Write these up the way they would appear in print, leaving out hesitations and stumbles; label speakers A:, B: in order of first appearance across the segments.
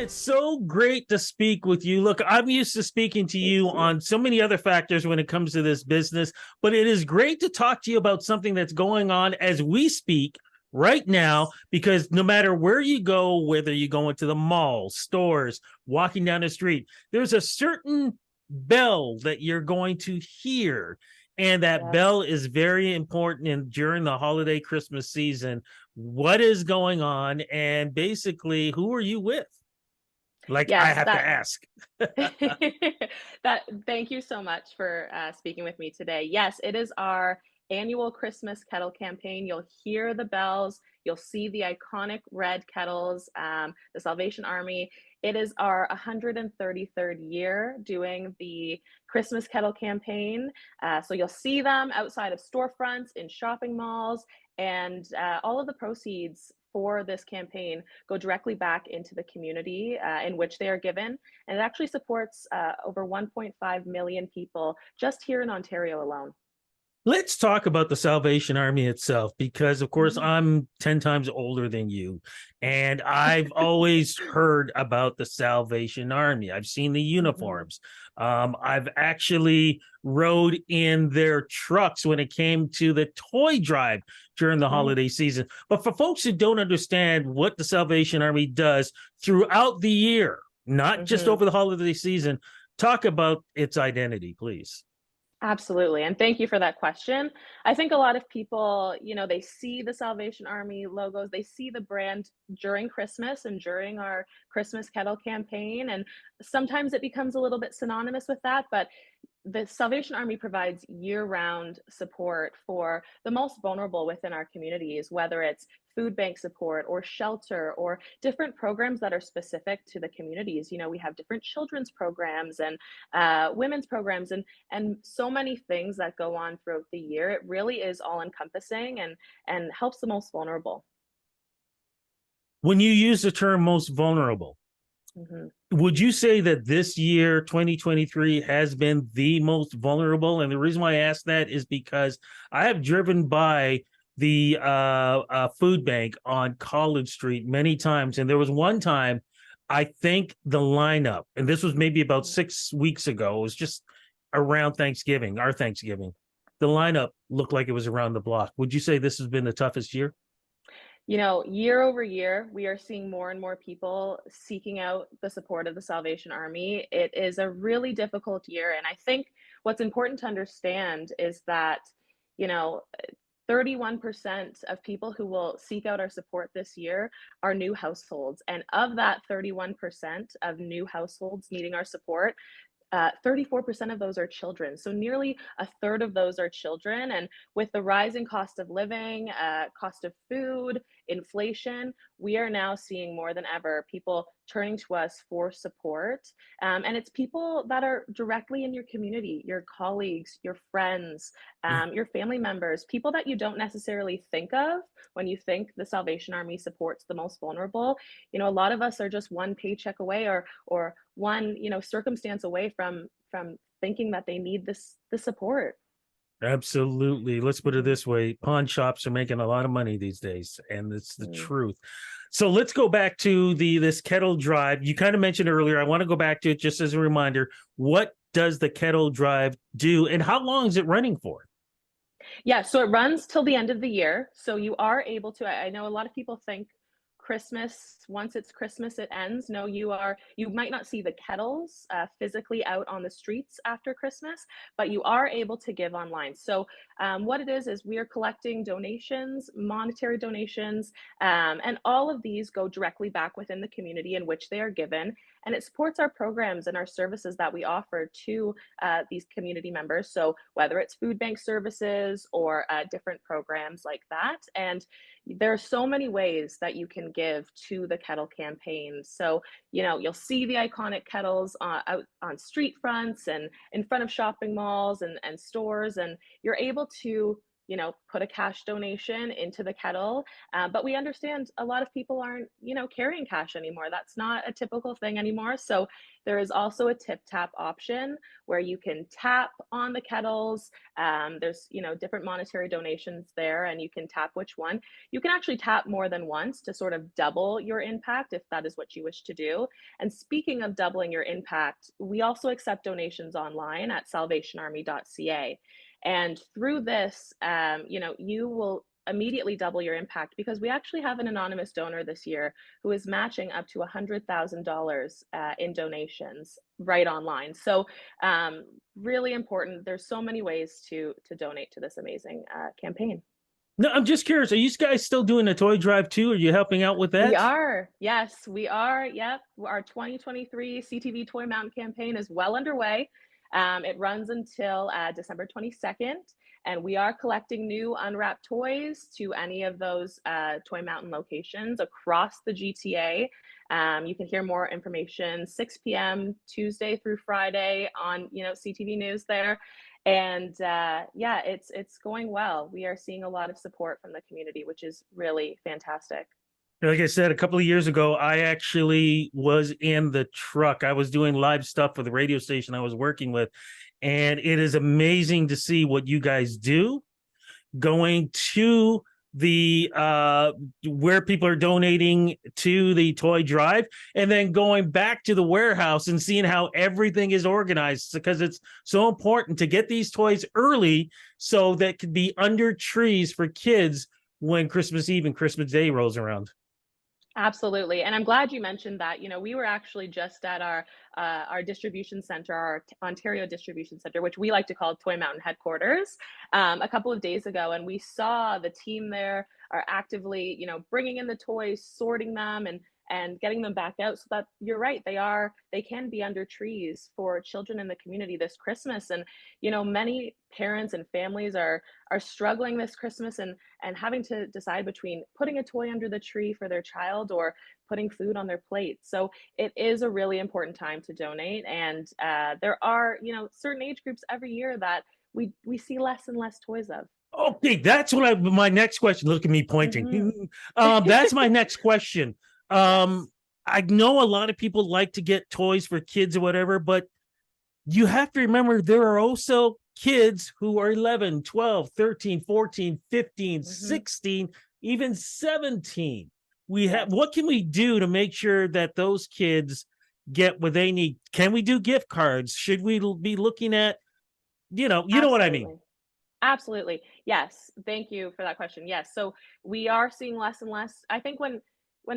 A: it's so great to speak with you. Look, I'm used to speaking to you on so many other factors when it comes to this business, but it is great to talk to you about something that's going on as we speak right now, because no matter where you go, whether you go into the mall, stores, walking down the street, there's a certain bell that you're going to hear. And that
B: Yeah.
A: bell is very important during the holiday Christmas season. What is going on? And basically, who are you with? Like, I
B: Yes,
A: have to
B: that
A: ask.
B: that thank you so much for speaking with me today. Yes, it is our annual Christmas kettle campaign. You'll hear the bells, you'll see the iconic red kettles, the Salvation Army. It is our 133rd year doing the Christmas kettle campaign. So you'll see them outside of storefronts, in shopping malls, and all of the proceeds for this campaign go directly back into the community in which they are given. And it actually supports over 1.5 million people just here in Ontario alone.
A: Let's talk about the Salvation Army itself, because, of course,
B: Mhm.
A: I'm 10 times older than you. And I've always heard about the Salvation Army. I've seen the
B: Mhm.
A: uniforms. I've actually rode in their trucks when it came to the toy drive during the
B: Right.
A: holiday season. But for folks who don't understand what the Salvation Army does throughout the year, not just
B: Mhm.
A: over the holiday season, talk about its identity, please.
B: Absolutely. And thank you for that question. I think a lot of people, they see the Salvation Army logos, they see the brand during Christmas and during our Christmas kettle campaign. And sometimes it becomes a little bit synonymous with that. But the Salvation Army provides year-round support for the most vulnerable within our communities, whether it's food bank support or shelter or different programs that are specific to the communities. We have different children's programs and women's programs and so many things that go on throughout the year. It really is all encompassing and helps the most vulnerable.
A: When you use the term most vulnerable,
B: Mhm.
A: would you say that this year 2023 has been the most vulnerable? And the reason why I ask that is because I have driven by the food bank on College Street many times, and there was one time, I think the lineup, and this was maybe about 6 weeks ago, it was just around Thanksgiving, our Thanksgiving, the lineup looked like it was around the block. Would you say this has been the toughest year?
B: Year over year, we are seeing more and more people seeking out the support of the Salvation Army. It is a really difficult year. And I think what's important to understand is that, you know, 31% of people who will seek out our support this year are new households. And of that 31% of new households needing our support, 34% of those are children. So nearly a third of those are children. And with the rising cost of living, cost of food, inflation, we are now seeing more than ever people turning to us for support. And it's people that are directly in your community, your colleagues, your friends,
A: Yeah.
B: your family members, people that you don't necessarily think of when you think the Salvation Army supports the most vulnerable. A lot of us are just one paycheck away or one circumstance away from thinking that they need this support.
A: Absolutely. Let's put it
B: Mhm.
A: this way. Pawn shops are making a lot of money these days, and it's the
B: Mm.
A: truth. So let's go back to this Kettle Drive. You kind of mentioned earlier. I want to go back to it just as a reminder. What does the Kettle Drive do, and how long is it running for?
B: Yeah, so it runs till the end of the year. So you are able to, I know a lot of people think Christmas, once it's Christmas, it ends. No, you might not see the kettles physically out on the streets after Christmas, but you are able to give online. So what it is we are collecting donations, monetary donations, and all of these go directly back within the community in which they are given. And it supports our programs and our services that we offer to these community members. So whether it's food bank services or different programs like that. And there are so many ways that you can give to the kettle campaign. So, you'll see the iconic kettles out on street fronts and in front of shopping malls and stores, and you're able to put a cash donation into the kettle. But we understand a lot of people aren't, carrying cash anymore. That's not a typical thing anymore. So there is also a tip tap option where you can tap on the kettles. There's, different monetary donations there, and you can tap which one. You can actually tap more than once to sort of double your impact if that is what you wish to do. And speaking of doubling your impact, we also accept donations online at salvationarmy.ca. And through this, you will immediately double your impact because we actually have an anonymous donor this year who is matching up to $100,000 in donations right online. So really important. There's so many ways to donate to this amazing campaign.
A: No, I'm just curious. Are you guys still doing a toy drive too? Are you helping out with
B: We
A: that?
B: are. Yes, we are. Yep. Our 2023 CTV Toy Mountain campaign is well underway. It runs until December 22nd, and we are collecting new unwrapped toys to any of those Toy Mountain locations across the GTA. You can hear more information 6 p.m. Tuesday through Friday on CTV News there. And yeah, it's going well. We are seeing a lot of support from the community, which is really fantastic.
A: Like I said, a couple of years ago, I actually was in the truck. I was doing live stuff for the radio station I was working with. And it is amazing to see what you guys do going to the where people are donating to the toy drive and then going back to the warehouse and seeing how everything is organized because it's so important to get these toys early so that could be under trees for kids when Christmas Eve and Christmas Day rolls around.
B: Absolutely, and I'm glad you mentioned that. We were actually just at our distribution center, our Ontario distribution center, which we like to call Toy Mountain headquarters, a couple of days ago, and we saw the team there are actively, bringing in the toys, sorting them, and getting them back out. So that you're right, they can be under trees for children in the community this Christmas, and many parents and families are struggling this Christmas and having to decide between putting a toy under the tree for their child or putting food on their plate. So it is a really important time to donate. And there are, certain age groups every year that we see less and less toys of.
A: Okay, that's what my next question. Look at me pointing.
B: Hmm.
A: That's my next question.
B: Yes.
A: Um, I know a lot of people like to get toys for kids or whatever, but you have to remember there are also kids who are 11, 12, 13, 14, 15,
B: Hmm.
A: 16, even 17. We have
B: Yes.
A: what can we do to make sure that those kids get what they need? Can we do gift cards? Should we be looking at, you know what I mean?
B: Absolutely. Absolutely. Yes. Thank you for that question. Yes. So we are seeing less and less. I think when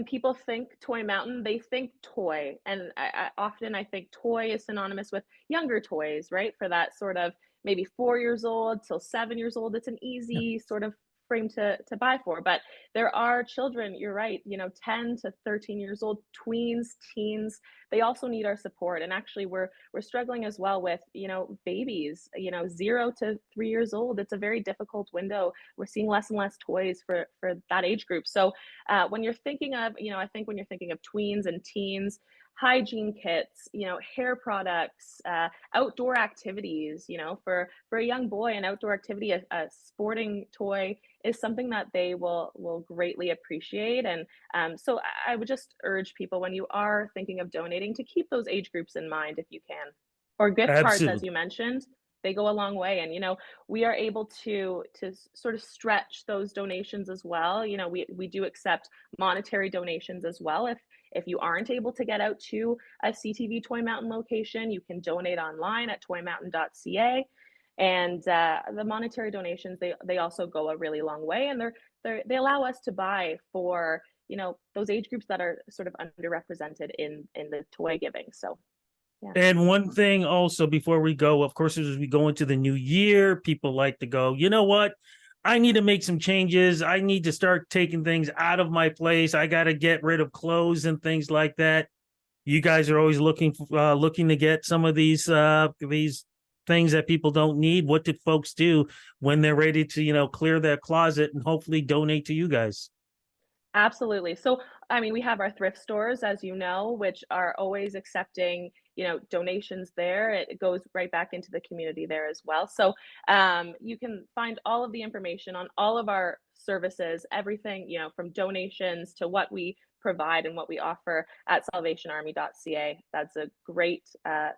B: people think Toy Mountain, they think toy, and I think toy is synonymous with younger toys, right? For that sort of maybe 4 years old till 7 years old. It's an easy sort of frame to buy for. But there are children. You're right. 10 to 13 years old, tweens, teens. They also need our support. And actually, we're struggling as well with babies 0 to 3 years old. It's a very difficult window. We're seeing less and less toys for that age group. So when you're thinking of I think when you're thinking of tweens and teens, hygiene kits, hair products, outdoor activities, for a young boy, an outdoor activity, a sporting toy is something that they will greatly appreciate. And so I would just urge people, when you are thinking of donating, to keep those age groups in mind if you can. Or gift cards, as
A: Absolutely.
B: you mentioned, they go a long way. And we are able to sort of stretch those donations as well. We do accept monetary donations as well. If you aren't able to get out to a CTV Toy Mountain location, you can donate online at toymountain.ca. And the monetary donations, they also go a really long way, and they allow us to buy for those age groups that are sort of underrepresented in the toy giving. So yeah.
A: And one thing also before we go, of course, as we go into the new year, people like to go, you know what? I need to make some changes. I need to start taking things out of my place. I got to get rid of clothes and things like that. You guys are always looking to get some of these things that people don't need. What did folks do when they're ready to, clear their closet and hopefully donate to you guys?
B: Absolutely. So, I mean, we have our thrift stores, as you know, which are always accepting, donations there, it goes right back into the community there as well. So you can find all of the information on all of our services, everything, from donations to what we provide and what we offer at salvationarmy.ca. That's a great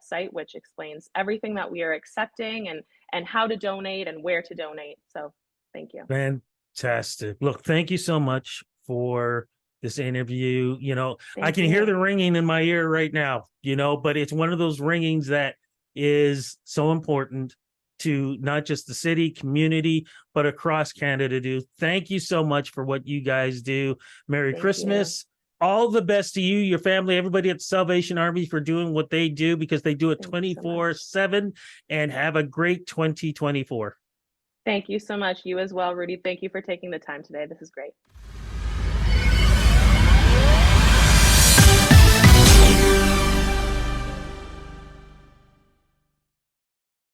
B: site which explains everything that we are accepting and how to donate and where to donate. So thank you.
A: Fantastic. Look, thank you so much for this interview. I
B: Thank
A: can hear
B: you.
A: the ringing in my ear right now, but it's one of those ringings that is so important to not just the city, community, but across Canada do. Thank you so much for what you guys do. Merry
B: Thank you.
A: Christmas. All the best to you, your family, everybody at the Salvation Army for doing what they do, because they do it
B: Thank you so much.
A: 24/7, and have a great 2024.
B: Thank you so much. You as well, Rudy. Thank you for taking the time today. This is great.